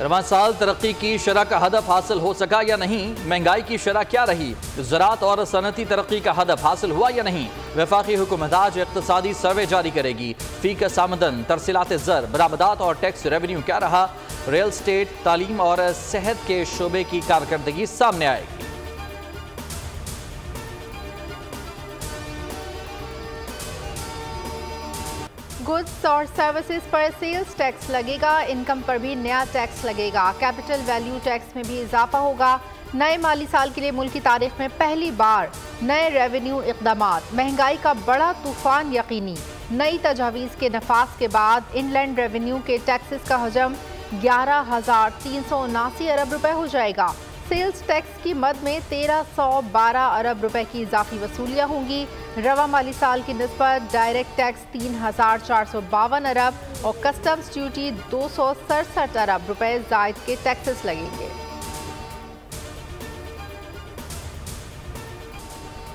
रवां साल तरक्की की शरह का हदफ हासिल हो सका या नहीं, महंगाई की शरह क्या रही, ज़राअत और सनती तरक्की का हदफ हासिल हुआ या नहीं। वफाकी हुकूमत आज इक़्तिसादी सर्वे जारी करेगी। फीकस आमदन, तरसीलात ज़र, बरामदात और टैक्स रेवेन्यू क्या रहा, रियल स्टेट, तालीम और सेहत के शोबे की कारकर्दगी सामने आएगी। गुड्स और सर्विसेज पर सेल्स टैक्स लगेगा, इनकम पर भी नया टैक्स लगेगा, कैपिटल वैल्यू टैक्स में भी इजाफा होगा। नए माली साल के लिए मुल्क की तारीख में पहली बार नए रेवेन्यू इक़दामात, महंगाई का बड़ा तूफान यकीनी। नई तजावीज़ के नफाज के बाद इनलैंड रेवेन्यू के टैक्सेस का हजम 11,379 अरब रुपए हो जाएगा। सेल्स टैक्स की मद में 1,312 अरब रुपए की इजाफी वसूलियाँ होंगी। रवा माली साल की निस्बत डायरेक्ट टैक्स 3,452 अरब और कस्टम्स ड्यूटी 267 अरब रुपए जायद के टैक्सेस लगेंगे।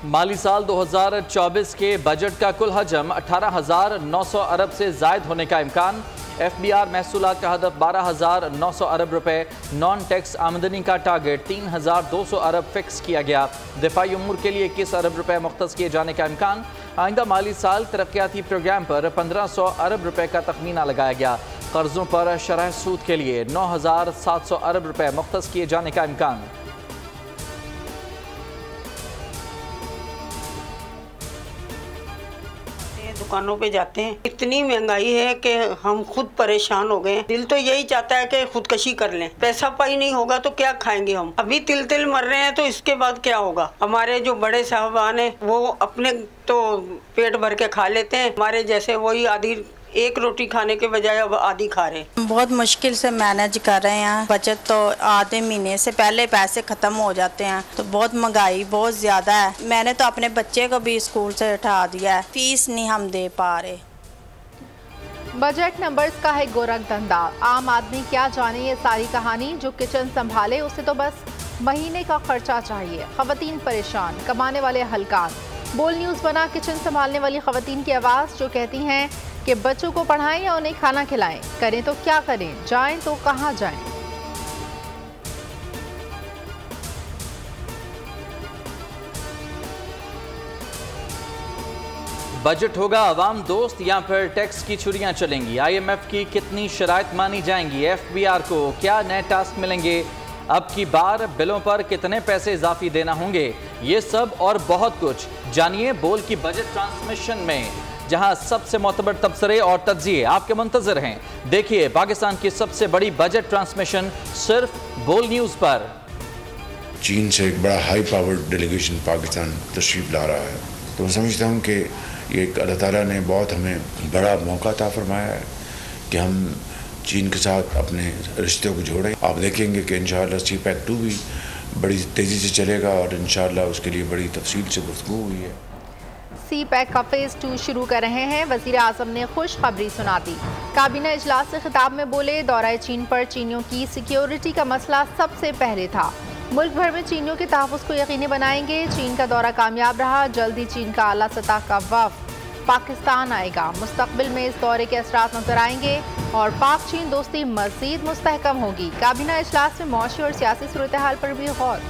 माली साल 2024 के बजट का कुल हजम 18,900 अरब से जायद होने का इम्कान। FBR महसूलात का हदफ 12,900 अरब रुपए, नॉन टैक्स आमदनी का टारगेट 3,200 अरब फिक्स किया गया। दिफाई उमूर के लिए 21 अरब रुपए मुख्तस किए जाने का इम्कान। आइंदा माली साल तरक्याती प्रोग्राम पर 1,500 अरब रुपए का तखमीना लगाया गया। कर्जों पर शरह सूद के लिए 9,700 अरब रुपए मुख्तस किए जाने का इम्कान। दुकानों पे जाते हैं, इतनी महंगाई है कि हम खुद परेशान हो गए। दिल तो यही चाहता है कि खुदकशी कर लें। पैसा पाई नहीं होगा तो क्या खाएंगे हम। अभी तिल तिल मर रहे हैं तो इसके बाद क्या होगा। हमारे जो बड़े साहबान हैं वो अपने तो पेट भर के खा लेते हैं, हमारे जैसे वही आधी एक रोटी खाने के बजाय अब आधी खा रहे हैं। बहुत मुश्किल से मैनेज कर रहे हैं। बचत तो आधे महीने से पहले पैसे खत्म हो जाते हैं, तो बहुत महंगाई बहुत ज्यादा है। मैंने तो अपने बच्चे को भी स्कूल से उठा दिया है, फीस नहीं हम दे पा रहे। बजट नंबर्स का है गोरख धंधा। आम आदमी क्या जाने ये सारी कहानी। जो किचन संभाले उसे तो बस महीने का खर्चा चाहिए। खवातीन परेशान, कमाने वाले हलकान। बोल न्यूज़ बना किचन संभालने वाली खवातीन की आवाज़, जो कहती हैं कि बच्चों को पढ़ाएं या उन्हें खाना खिलाएं, करें तो क्या करें, जाएं तो कहां जाएं। बजट होगा अवाम दोस्त या फिर टैक्स की छुरियां चलेंगी। IMF की कितनी शराइत मानी जाएंगी। FBR को क्या नए टास्क मिलेंगे। अब की बार बिलों पर कितने पैसे इजाफी देना होंगे। ये सब और बहुत कुछ जानिए बोल की बजट ट्रांसमिशन में, जहां सबसे मोतबर तबसरे और तज्जिए आपके मुंतजर हैं। देखिए पाकिस्तान की सबसे बड़ी बजट ट्रांसमिशन सिर्फ बोल न्यूज़ पर। चीन से एक बड़ा हाई पावर्ड डेलीगेशन पाकिस्तान तशरीफ ला रहा है, तो मैं समझता हूँ कि ये एक अल्लाह ताला ने बहुत हमें बड़ा मौका अता फरमाया है कि हम चीन के साथ अपने रिश्तों को जोड़ें। आप देखेंगे कि इंशाअल्लाह CPEC 2 भी बड़ी तेज़ी से चलेगा और इंशाअल्लाह उसके लिए बड़ी तफसील से गुफ्तगू हुई है। CPEC का फेज़ 2 शुरू कर रहे हैं। वज़ीर आज़म ने खुशखबरी सुना दी। काबीना इजलास से खिताब में बोले, दौरा चीन पर चीनियों की सिक्योरिटी का मसला सबसे पहले था। मुल्क भर में चीनियों के तहफ़्फ़ुज़ को यकीनी बनाएंगे। चीन का दौरा कामयाब रहा। जल्द ही चीन का आला सतह का वफ़द पाकिस्तान आएगा। मुस्तक़बिल में इस दौरे के असरात नजर आएंगे और पाक चीन दोस्ती मज़ीद मुस्तहकम होगी। काबीना इजलास में मौशी और सियासी सूरत हाल पर भी गौर।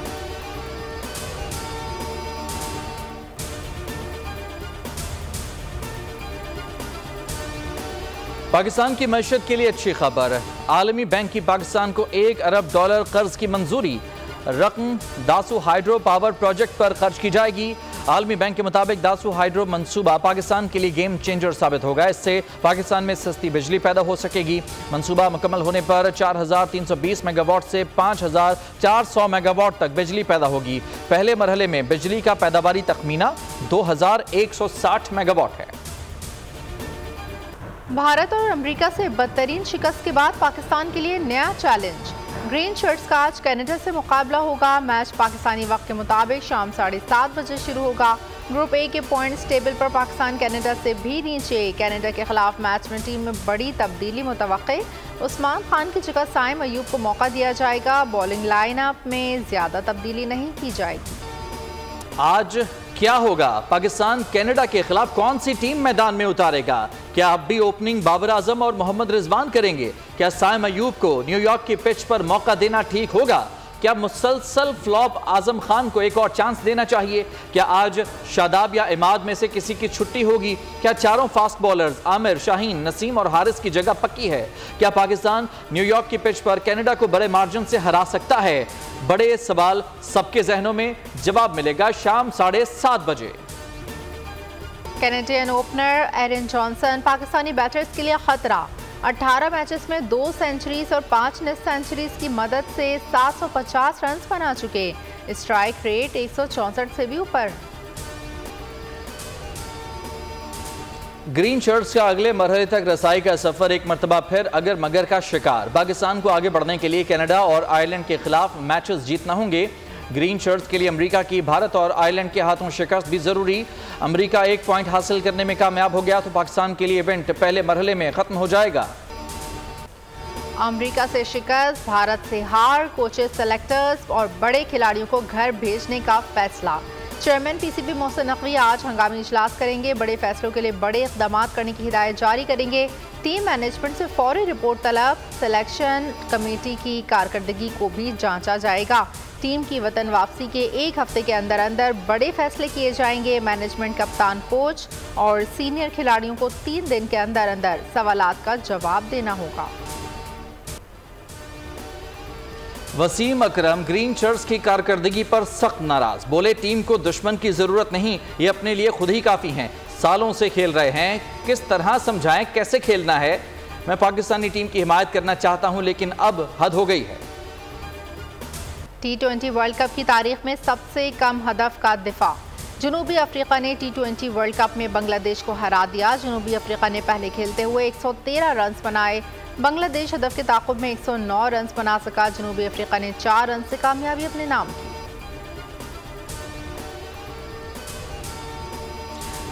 पाकिस्तान की मईशत के लिए अच्छी खबर। आलमी बैंक की पाकिस्तान को $1 अरब कर्ज की मंजूरी। रकम दासू हाइड्रो पावर प्रोजेक्ट पर खर्च की जाएगी। आलमी बैंक के मुताबिक दासू हाइड्रो मंसूबा पाकिस्तान के लिए गेम चेंजर साबित होगा। इससे पाकिस्तान में सस्ती बिजली पैदा हो सकेगी। मंसूबा मुकम्मल होने पर 4,320 मेगावाट से 5,400 मेगावाट तक बिजली पैदा होगी। पहले मरहले में बिजली का पैदावारी तखमीना 2,160 मेगावाट है। भारत और अमेरिका से बदतरीन शिकस्त के बाद पाकिस्तान के लिए नया चैलेंज। ग्रीन शर्ट्स का आज कनाडा से मुकाबला होगा। मैच पाकिस्तानी वक्त के मुताबिक शाम 7:30 बजे शुरू होगा। ग्रुप ए के पॉइंट्स टेबल पर पाकिस्तान कनाडा से भी नीचे। कनाडा के खिलाफ मैच में टीम में बड़ी तब्दीली मुतवक्के। उस्मान खान की जगह साइम अयूब को मौका दिया जाएगा। बॉलिंग लाइनअप में ज्यादा तब्दीली नहीं की जाएगी। आज क्या होगा? पाकिस्तान कनाडा के खिलाफ कौन सी टीम मैदान में उतारेगा? क्या अब भी ओपनिंग बाबर आजम और मोहम्मद रिजवान करेंगे? क्या साइम अयूब को न्यूयॉर्क की पिच पर मौका देना ठीक होगा? क्या मुसलसल फ्लॉप आजम खान को एक और चांस देना चाहिए? क्या आज शादाब या इमाद में से किसी की छुट्टी होगी? क्या चारों फास्ट बॉलर्स आमिर, शाहीन, नसीम और हारिस की जगह पक्की है? क्या पाकिस्तान न्यूयॉर्क की पिच पर कनाडा को बड़े मार्जिन से हरा सकता है? बड़े सवाल सबके जहनों में, जवाब मिलेगा शाम 7:30 बजे। कैनेडियन ओपनर एरन जॉनसन पाकिस्तानी बैटर्स के लिए खतरा। 18 मैचेस में 2 सेंचुरीज और 5 नेस्ट सेंचुरीज की मदद से 750 रन बना चुके। स्ट्राइक रेट 164 से भी ऊपर। ग्रीन शर्ट्स का अगले मरहले तक रसाई का सफर एक मरतबा फिर अगर मगर का शिकार। पाकिस्तान को आगे बढ़ने के लिए कनाडा और आयरलैंड के खिलाफ मैचेस जीतना होंगे। ग्रीन शर्ट्स के लिए अमेरिका की भारत और आयरलैंड के हाथों शिकस्त भी जरूरी। अमेरिका 1 पॉइंट हासिल करने में कामयाब हो गया तो पाकिस्तान के लिए इवेंट पहले मरहले में खत्म हो जाएगा। अमेरिका से शिकस्त, भारत से हार, कोचेस, सेलेक्टर्स और बड़े खिलाड़ियों को घर भेजने का फैसला। चेयरमैन पीसीबी मोहसिन नकवी आज हंगामी इजलास करेंगे। बड़े फैसलों के लिए बड़े इक़दाम करने की हिदायत जारी करेंगे। टीम मैनेजमेंट से फौरी रिपोर्ट तलब। सिलेक्शन कमेटी की कारकर्दगी को भी जांचा जाएगा। टीम की वतन वापसी के 1 हफ्ते के अंदर अंदर बड़े फैसले किए जाएंगे। मैनेजमेंट, कप्तान, कोच और सीनियर खिलाड़ियों को 3 दिन के अंदर अंदर सवालात का जवाब देना होगा। वसीम अकरम ग्रीन शर्ट्स की कारकर्दगी पर सख्त नाराज। बोले टीम को दुश्मन की जरूरत नहीं, ये अपने लिए खुद ही काफी हैं। सालों से खेल रहे हैं, किस तरह समझाएं कैसे खेलना है। मैं पाकिस्तानी टीम की हिमायत करना चाहता हूं लेकिन अब हद हो गई है। T20 वर्ल्ड कप की तारीख में सबसे कम हदफ का दिफा। जनूबी अफ्रीका ने T20 वर्ल्ड कप में बांग्लादेश को हरा दिया। जनूबी अफ्रीका ने पहले खेलते हुए 113 रन बनाए। बांग्लादेश हदफ के ताक़ुब में 109 रन बना सका। जनूबी अफ्रीका ने 4 रन से कामयाबी अपने नाम की।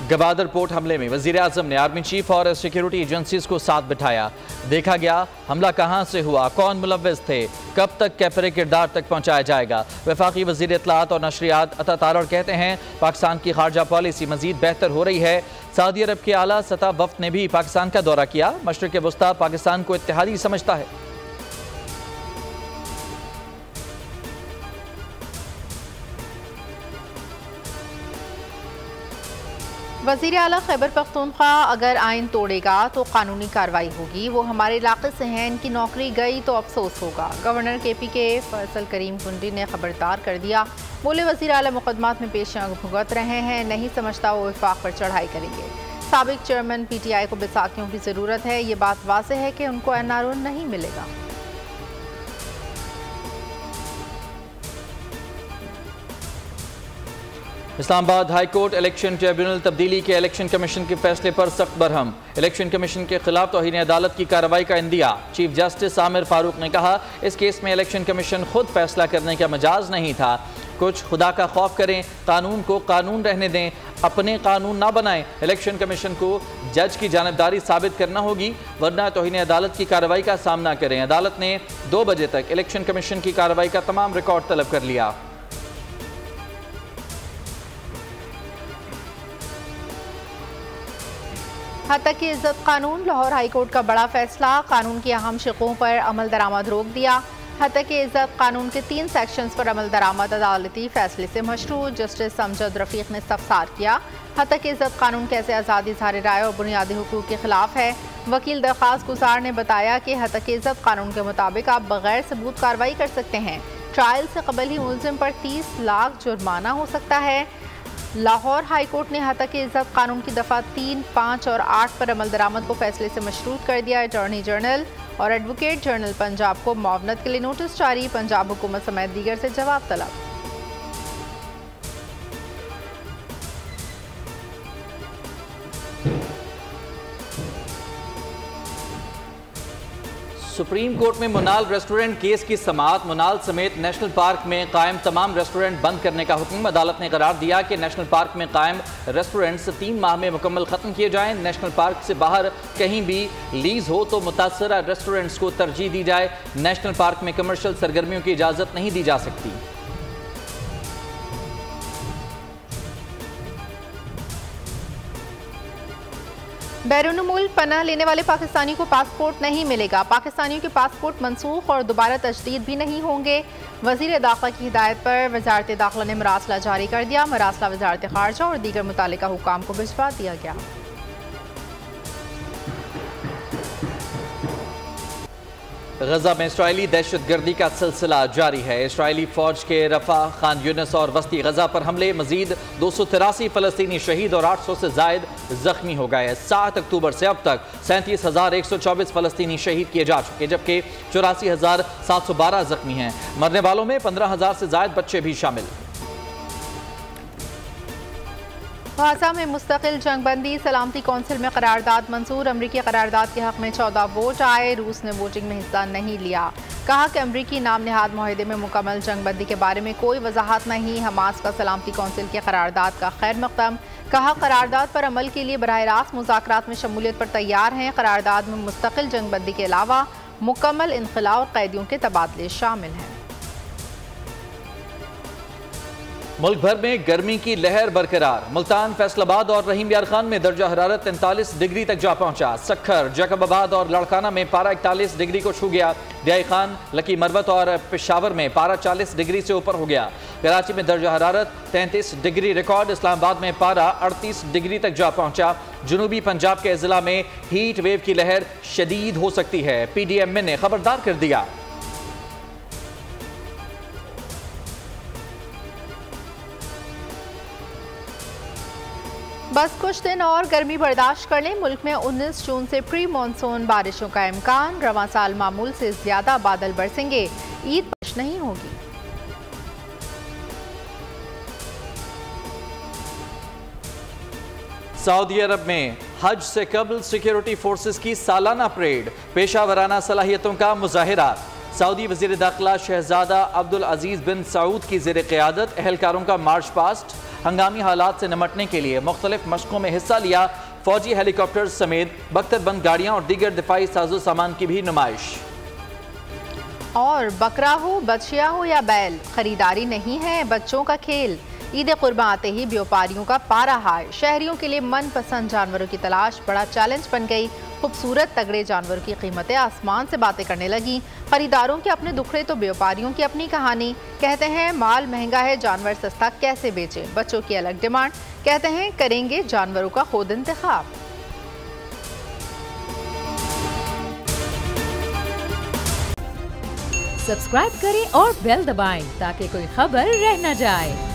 गवादर पोर्ट हमले में वजीर आजम ने आर्मी चीफ और सिक्योरिटी एजेंसीज को साथ बिठाया। देखा गया हमला कहां से हुआ, कौन मुलव्विस थे, कब तक कैफरे किरदार तक पहुंचाया जाएगा। वफाकी वजीर इत्तलात और नशरियात अता तारड़ कहते हैं पाकिस्तान की खारजा पॉलिसी मजीद बेहतर हो रही है। सऊदी अरब के आला सतह वफ्द ने भी पाकिस्तान का दौरा किया। मशरिक़ वस्ता पाकिस्तान को इत्तेहादी समझता है। वज़ीर आला खैबर पख्तूनख्वा अगर आइन तोड़ेगा तो कानूनी कार्रवाई होगी। वो हमारे इलाके से हैं, इनकी नौकरी गई तो अफसोस होगा। गवर्नर KP के फैसल करीम कुंडी ने खबरदार कर दिया। बोले वज़ीर आला मुकदमात में पेशियां भुगत रहे हैं, नहीं समझता वो वफाक पर चढ़ाई करेंगे। साबिक चेयरमैन PTI को बैसाखियों की ज़रूरत है, ये बात वाज़ेह है कि उनको NRO नहीं मिलेगा। Islamabad high court election tribunal तब्दीली के इलेक्शन कमीशन के फैसले पर सख्त बरहम। इलेक्शन कमीशन के खिलाफ तौहीन अदालत की कार्रवाई का India. Chief justice Aamir Farooq ने कहा इस केस में इलेक्शन कमीशन खुद फैसला करने का मजाज नहीं था। कुछ खुदा का खौफ करें, कानून को कानून रहने दें, अपने कानून ना बनाएं। इलेक्शन कमीशन को जज की जानबदारी साबित करना होगी वरना तौहीन अदालत की कार्रवाई का सामना करें। अदालत ने 2 बजे तक इलेक्शन कमीशन की कार्रवाई का तमाम रिकॉर्ड तलब कर लिया। हद तक की इज्जत कानून। लाहौर हाई कोर्ट का बड़ा फैसला। कानून की अहम शिकों पर अमल दरामद रोक दिया। हद तक की इज्जत कानून के 3 सेक्शंस पर अमल दरामद अदालती फैसले से मशरू। जस्टिस अमजद रफीक ने इस्तफसार किया हद तक की इज्जत कानून कैसे आज़ादी इज़हार राय और बुनियादी हुकूक के खिलाफ है। वकील दरख्वास्त गुजार ने बताया कि हद तक की इज्जत कानून के मुताबिक आप बगैर सबूत कार्रवाई कर सकते हैं। ट्रायल से कबल ही मुलजिम पर 30 लाख जुर्माना हो सकता है। लाहौर हाई कोर्ट ने हद तक की इज्जत कानून की दफ़ा 3, 5 और 8 पर अमल दरामद को फैसले से मशरूत कर दिया। अटॉर्नी जनरल और एडवोकेट जनरल पंजाब को मुआवनत के लिए नोटिस जारी। पंजाब हुकूमत समेत दीगर से जवाब तलब। सुप्रीम कोर्ट में मुनाल रेस्टोरेंट केस की समाअत। मुनाल समेत नेशनल पार्क में कायम तमाम रेस्टोरेंट बंद करने का हुक्म। अदालत ने करार दिया कि नेशनल पार्क में कायम रेस्टोरेंट्स 3 माह में मुकम्मल खत्म किए जाएं। नेशनल पार्क से बाहर कहीं भी लीज हो तो मुतासरा रेस्टोरेंट्स को तरजीह दी जाए। नेशनल पार्क में कमर्शियल सरगर्मियों की इजाज़त नहीं दी जा सकती। बैरून मुल्क पनाह लेने वाले पाकिस्तानियों को पासपोर्ट नहीं मिलेगा। पाकिस्तानियों के पासपोर्ट मनसूख और दोबारा तजदीद भी नहीं होंगे। वज़ीर दाखिला की हिदायत पर वजारत दाखिला ने मरासला जारी कर दिया। मरासला वजारत खारजा और दीगर मुतालिका हुकाम को भिजवा दिया गया। गजा में इसराइली दहशतगर्दी का सिलसिला जारी है। इसराइली फौज के रफा, खान यूनिस और वस्ती गजा पर हमले, मजीद 283 फलस्तीनी शहीद और 800 से जायद जख्मी हो गए। 7 अक्टूबर से अब तक 37,124 फलस्तीनी शहीद किए जा चुके, जबकि 84,712 जख्मी हैं। मरने वालों में 15,000 से जायद बच्चे भी शामिल। गाजा में मुस्तकिल जंगबंदी, सलामती कौंसिल में करारदाद मंजूर। अमरीकी करारदाद के हक में 14 वोट आए। रूस ने वोटिंग में हिस्सा नहीं लिया। कहा कि अमरीकी नाम नहाद मुआहदे में मुकम्मल जंगबंदी के बारे में कोई वजाहत नहीं। हमास का सलामती कौंसिल के करारदाद का खैर मकदम। कहा करारदाद पर अमल के लिए बराह रास्त मुज़ाकरात में शमूलियत पर तैयार हैं। करारदाद में मुस्तकिल जंगबंदी के अलावा मुकम्मल इनखला और कैदियों के तबादले शामिल हैं। मुल्क भर में गर्मी की लहर बरकरार। मुल्तान, फैसलाबाद और रहीम यार खान में दर्जा हरारत 43 डिग्री तक जा पहुंचा। सखर, जैकबाबाद और लड़काना में पारा 41 डिग्री को छू गया। डियाई खान, लकी मरवत और पेशावर में पारा 40 डिग्री से ऊपर हो गया। कराची में दर्जा हरारत 33 डिग्री रिकॉर्ड। इस्लामाबाद में पारा 38 डिग्री तक जा पहुंचा। जनूबी पंजाब के जिला में हीट वेव की लहर शदीद हो सकती है। PDM ने खबरदार कर दिया। बस कुछ दिन और गर्मी बर्दाश्त कर लें। मुल्क में 19 जून से प्री मानसून बारिशों का इम्कान। रवां साल मामूल से ज्यादा बादल बरसेंगे। ईद बारिश नहीं होगी। सऊदी अरब में हज से कबल सिक्योरिटी फोर्सेस की सालाना परेड, पेशावराना सलाहियतों का मुजाहिरा। सऊदी वजीर दाखिला शहजादा अब्दुल अजीज बिन सऊद की ज़ेर क़यादत एहलकारों का मार्च पास्ट। हंगामी हालात से निमटने के लिए मुख्तलिफ मशकों में हिस्सा लिया। फौजी हेलीकॉप्टर समेत बख्तरबंद गाड़ियां और दीगर दिफाई साजो सामान की भी नुमाइश। और बकरा हो, बछिया हो या बैल, खरीदारी नहीं है बच्चों का खेल। ईद कुर्बान आते ही व्यापारियों का पारा हाय। शहरियों के लिए मनपसंद जानवरों की तलाश बड़ा चैलेंज बन गई। खूबसूरत तगड़े जानवरों की कीमतें आसमान से बातें करने लगी। खरीदारों के अपने दुखड़े तो व्यापारियों की अपनी कहानी। कहते हैं माल महंगा है, जानवर सस्ता कैसे बेचें। बच्चों की अलग डिमांड। कहते हैं करेंगे जानवरों का खुद इंतखाब। सब्सक्राइब करें और बेल दबाएं ताकि कोई खबर रह न जाए।